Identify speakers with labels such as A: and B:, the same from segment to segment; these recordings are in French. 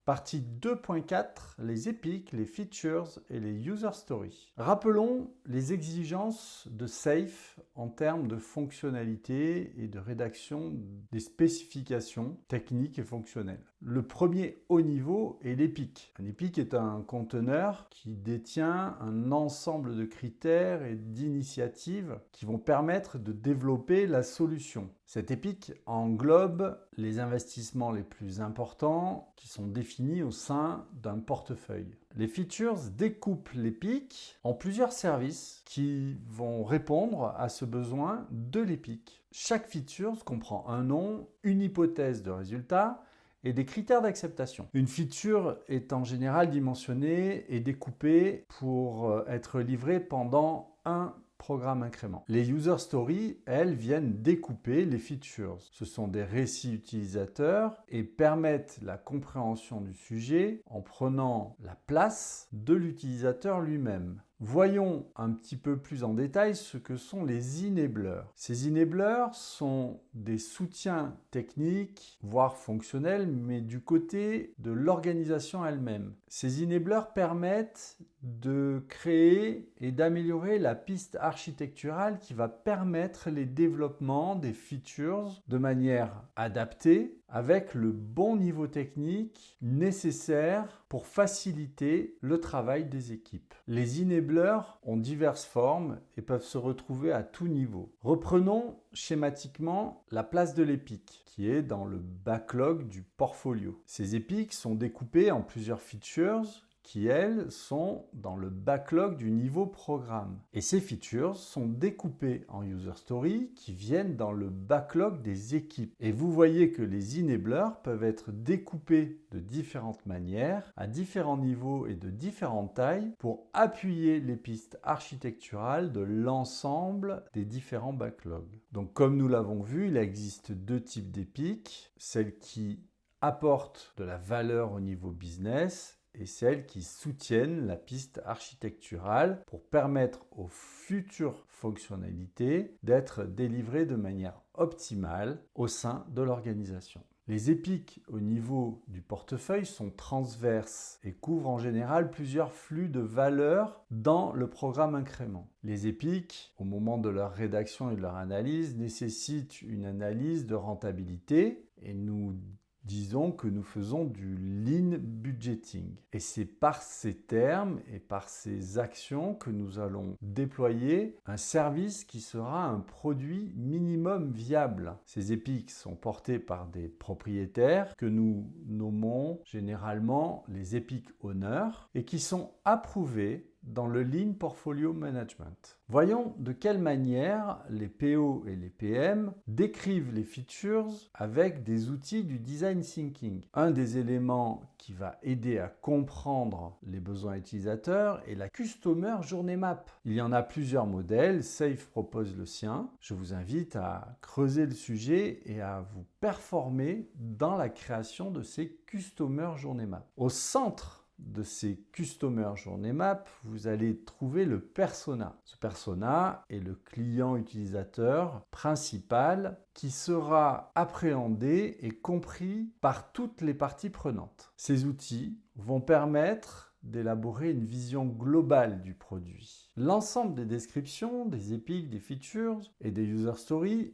A: Partie 2.4, les epics, les features et les user stories. Rappelons les exigences de SAFe en termes de fonctionnalité et de rédaction des spécifications techniques et fonctionnelles. Le premier haut niveau est l'epic. Un epic est un conteneur qui détient un ensemble de critères et d'initiatives qui vont permettre de développer la solution. Cet epic englobe les investissements les plus importants qui sont définis au sein d'un portefeuille. Les features découpent l'epic en plusieurs services qui vont répondre à ce besoin de l'epic. Chaque feature comprend un nom, une hypothèse de résultat et des critères d'acceptation. Une feature est en général dimensionnée et découpée pour être livrée pendant un programme incrément. Les user stories, elles, viennent découper les features. Ce sont des récits utilisateurs et permettent la compréhension du sujet en prenant la place de l'utilisateur lui-même. Voyons un petit peu plus en détail ce que sont les enablers. Ces enablers sont des soutiens techniques, voire fonctionnels, mais du côté de l'organisation elle-même. Ces enablers permettent de créer et d'améliorer la piste architecturale qui va permettre les développements des features de manière adaptée avec le bon niveau technique nécessaire pour faciliter le travail des équipes. Les enablers ont diverses formes et peuvent se retrouver à tout niveau. Reprenons schématiquement la place de l'epic qui est dans le backlog du portfolio. Ces epics sont découpés en plusieurs features qui, elles, sont dans le backlog du niveau programme. Et ces features sont découpées en user stories qui viennent dans le backlog des équipes. Et vous voyez que les enablers peuvent être découpés de différentes manières, à différents niveaux et de différentes tailles pour appuyer les pistes architecturales de l'ensemble des différents backlogs. Donc comme nous l'avons vu, il existe deux types d'epics, celles qui apportent de la valeur au niveau business et celles qui soutiennent la piste architecturale pour permettre aux futures fonctionnalités d'être délivrées de manière optimale au sein de l'organisation. Les epics au niveau du portefeuille sont transverses et couvrent en général plusieurs flux de valeurs dans le programme incrément. Les epics, au moment de leur rédaction et de leur analyse, nécessitent une analyse de rentabilité et nous disons que nous faisons du lean budgeting. Et c'est par ces termes et par ces actions que nous allons déployer un service qui sera un produit minimum viable. Ces epics sont portés par des propriétaires que nous nommons généralement les epic owners et qui sont approuvés dans le Lean Portfolio Management. Voyons de quelle manière les PO et les PM décrivent les features avec des outils du design thinking. Un des éléments qui va aider à comprendre les besoins utilisateurs est la Customer Journey Map. Il y en a plusieurs modèles, SAFe propose le sien. Je vous invite à creuser le sujet et à vous performer dans la création de ces Customer Journey Map. Au centre de ces Customer Journey Map, vous allez trouver le persona. Ce persona est le client utilisateur principal qui sera appréhendé et compris par toutes les parties prenantes. Ces outils vont permettre d'élaborer une vision globale du produit. L'ensemble des descriptions, des epics, des features et des user stories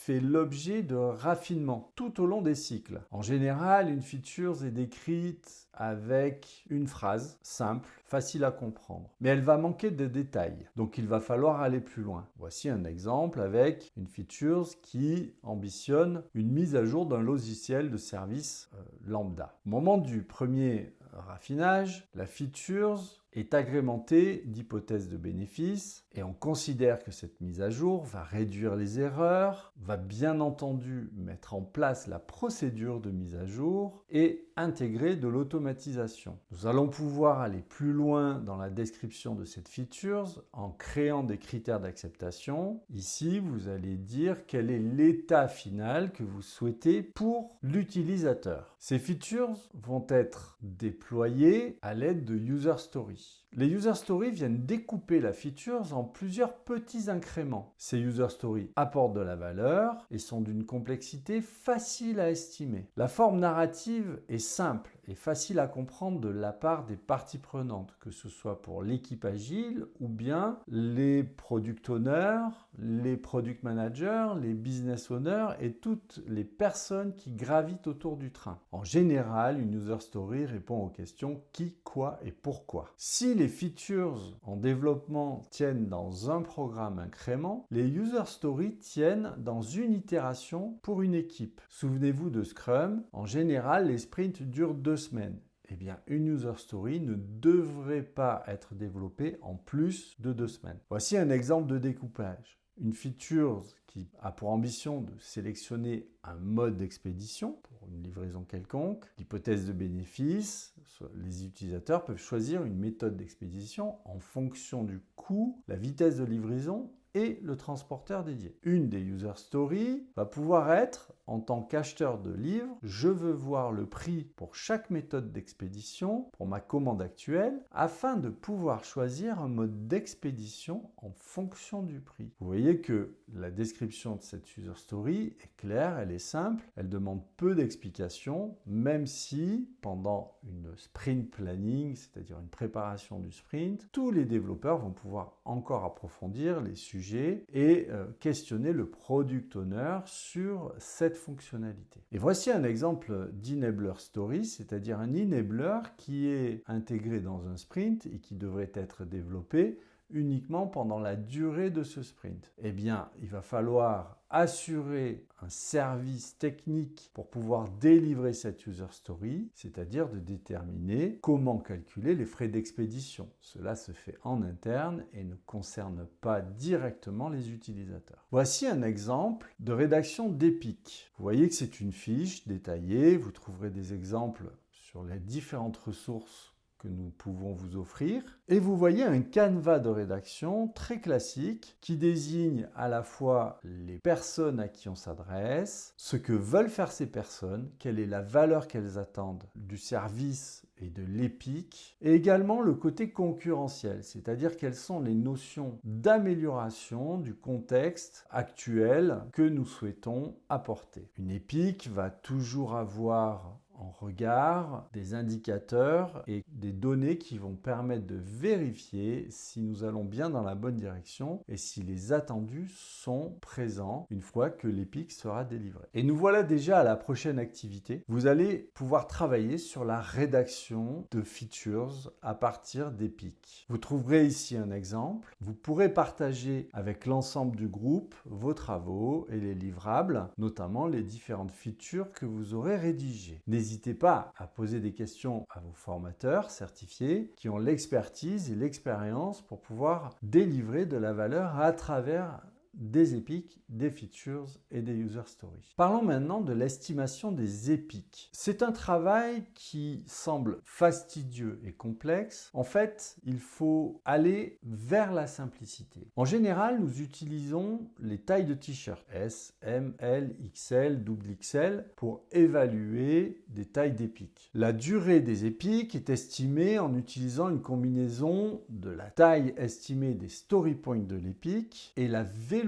A: fait l'objet de raffinement tout au long des cycles. En général, une feature est décrite avec une phrase simple, facile à comprendre, mais elle va manquer de détails, donc il va falloir aller plus loin. Voici un exemple avec une feature qui ambitionne une mise à jour d'un logiciel de service lambda. Au moment du premier raffinage, la feature est agrémentée d'hypothèses de bénéfices et on considère que cette mise à jour va réduire les erreurs, va bien entendu mettre en place la procédure de mise à jour et intégrer de l'automatisation. Nous allons pouvoir aller plus loin dans la description de cette feature en créant des critères d'acceptation. Ici, vous allez dire quel est l'état final que vous souhaitez pour l'utilisateur. Ces features vont être déployées à l'aide de user stories. Les user stories viennent découper la feature en plusieurs petits incréments. Ces user stories apportent de la valeur et sont d'une complexité facile à estimer. La forme narrative est simple est facile à comprendre de la part des parties prenantes, que ce soit pour l'équipe agile ou bien les product owners, les product managers, les business owners et toutes les personnes qui gravitent autour du train. En général, une user story répond aux questions qui, quoi et pourquoi. Si les features en développement tiennent dans un programme incrément, les user stories tiennent dans une itération pour une équipe. Souvenez-vous de Scrum, en général, les sprints durent 2 semaines. Eh bien, une user story ne devrait pas être développée en plus de 2 semaines. Voici un exemple de découpage. Une feature qui a pour ambition de sélectionner un mode d'expédition pour une livraison quelconque, l'hypothèse de bénéfice, les utilisateurs peuvent choisir une méthode d'expédition en fonction du coût, la vitesse de livraison et le transporteur dédié. Une des user stories va pouvoir être, en tant qu'acheteur de livres, je veux voir le prix pour chaque méthode d'expédition pour ma commande actuelle afin de pouvoir choisir un mode d'expédition en fonction du prix. Vous voyez que la description de cette user story est claire, elle est simple, elle demande peu d'explications, même si pendant une sprint planning, c'est-à-dire une préparation du sprint, tous les développeurs vont pouvoir encore approfondir les sujets et questionner le product owner sur cette fonctionnalité. Et voici un exemple d'enabler story, c'est-à-dire un enabler qui est intégré dans un sprint et qui devrait être développé uniquement pendant la durée de ce sprint. Eh bien, il va falloir assurer un service technique pour pouvoir délivrer cette user story, c'est-à-dire de déterminer comment calculer les frais d'expédition. Cela se fait en interne et ne concerne pas directement les utilisateurs. Voici un exemple de rédaction d'Epic. Vous voyez que c'est une fiche détaillée, vous trouverez des exemples sur les différentes ressources que nous pouvons vous offrir. Et vous voyez un canevas de rédaction très classique qui désigne à la fois les personnes à qui on s'adresse, ce que veulent faire ces personnes, quelle est la valeur qu'elles attendent du service et de l'Epic, et également le côté concurrentiel, c'est-à-dire quelles sont les notions d'amélioration du contexte actuel que nous souhaitons apporter. Une Epic va toujours avoir en regard des indicateurs et des données qui vont permettre de vérifier si nous allons bien dans la bonne direction et si les attendus sont présents une fois que l'Epic sera délivré. Et nous voilà déjà à la prochaine activité. Vous allez pouvoir travailler sur la rédaction de features à partir d'Epic. Vous trouverez ici un exemple. Vous pourrez partager avec l'ensemble du groupe vos travaux et les livrables, notamment les différentes features que vous aurez rédigées. N'hésitez pas à poser des questions à vos formateurs certifiés qui ont l'expertise et l'expérience pour pouvoir délivrer de la valeur à travers des épiques, des features et des user stories. Parlons maintenant de l'estimation des épiques. C'est un travail qui semble fastidieux et complexe. En fait, il faut aller vers la simplicité. En général, nous utilisons les tailles de t-shirt S, M, L, XL, XXL pour évaluer des tailles d'épiques. La durée des épiques est estimée en utilisant une combinaison de la taille estimée des story points de l'épique et la vélocité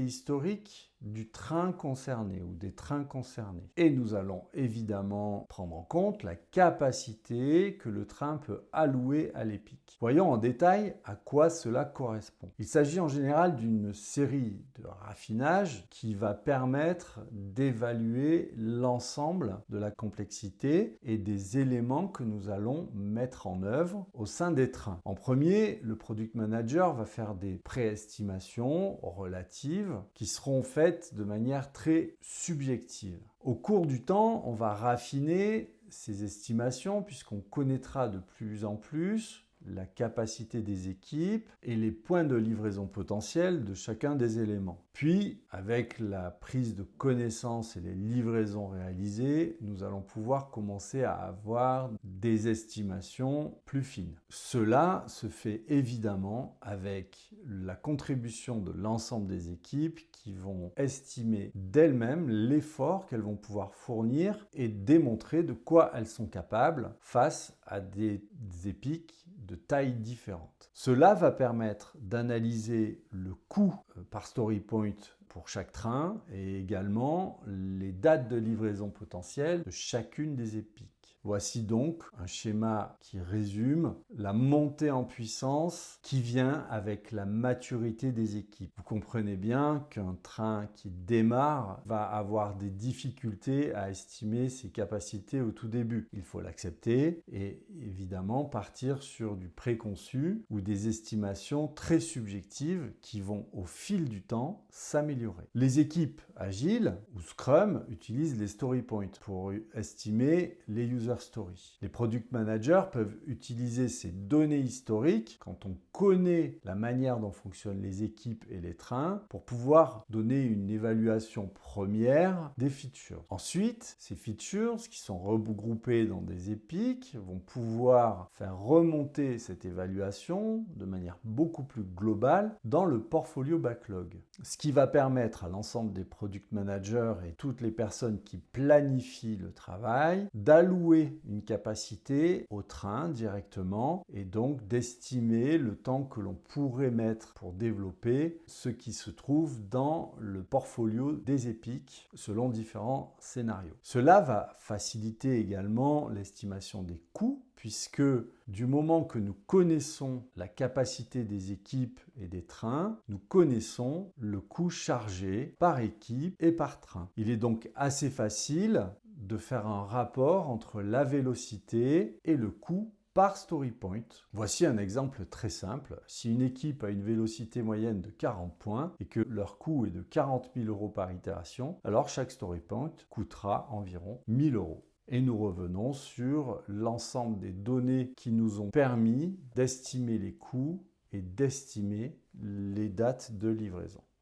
A: historique du train concerné ou des trains concernés. Et nous allons évidemment prendre en compte la capacité que le train peut allouer à l'épique. Voyons en détail à quoi cela correspond. Il s'agit en général d'une série de raffinages qui va permettre d'évaluer l'ensemble de la complexité et des éléments que nous allons mettre en œuvre au sein des trains. En premier, le product manager va faire des préestimations relatives qui seront faites de manière très subjective. Au cours du temps, on va raffiner ces estimations puisqu'on connaîtra de plus en plus la capacité des équipes et les points de livraison potentiels de chacun des éléments. Puis, avec la prise de connaissance et les livraisons réalisées, nous allons pouvoir commencer à avoir des estimations plus fines. Cela se fait évidemment avec la contribution de l'ensemble des équipes qui vont estimer d'elles-mêmes l'effort qu'elles vont pouvoir fournir et démontrer de quoi elles sont capables face à des épiques de tailles différentes. Cela va permettre d'analyser le coût par story point pour chaque train et également les dates de livraison potentielles de chacune des épiques. Voici donc un schéma qui résume la montée en puissance qui vient avec la maturité des équipes. Vous comprenez bien qu'un train qui démarre va avoir des difficultés à estimer ses capacités au tout début. Il faut l'accepter et évidemment partir sur du préconçu ou des estimations très subjectives qui vont au fil du temps s'améliorer. Les équipes agiles ou Scrum utilisent les story points pour estimer les user stories. Les product managers peuvent utiliser ces données historiques quand on connaît la manière dont fonctionnent les équipes et les trains pour pouvoir donner une évaluation première des features. Ensuite, ces features qui sont regroupées dans des épiques vont pouvoir faire remonter cette évaluation de manière beaucoup plus globale dans le portfolio backlog. Ce qui va permettre à l'ensemble des product managers et toutes les personnes qui planifient le travail d'allouer une capacité au train directement et donc d'estimer le temps que l'on pourrait mettre pour développer ce qui se trouve dans le portfolio des épiques selon différents scénarios. Cela va faciliter également l'estimation des coûts puisque du moment que nous connaissons la capacité des équipes et des trains, nous connaissons le coût chargé par équipe et par train. Il est donc assez facile de faire un rapport entre la vélocité et le coût par story point. Voici un exemple très simple. Si une équipe a une vélocité moyenne de 40 points et que leur coût est de 40 000 € par itération, alors chaque story point coûtera environ 1 000 €. Et nous revenons sur l'ensemble des données qui nous ont permis d'estimer les coûts et d'estimer les dates de livraison.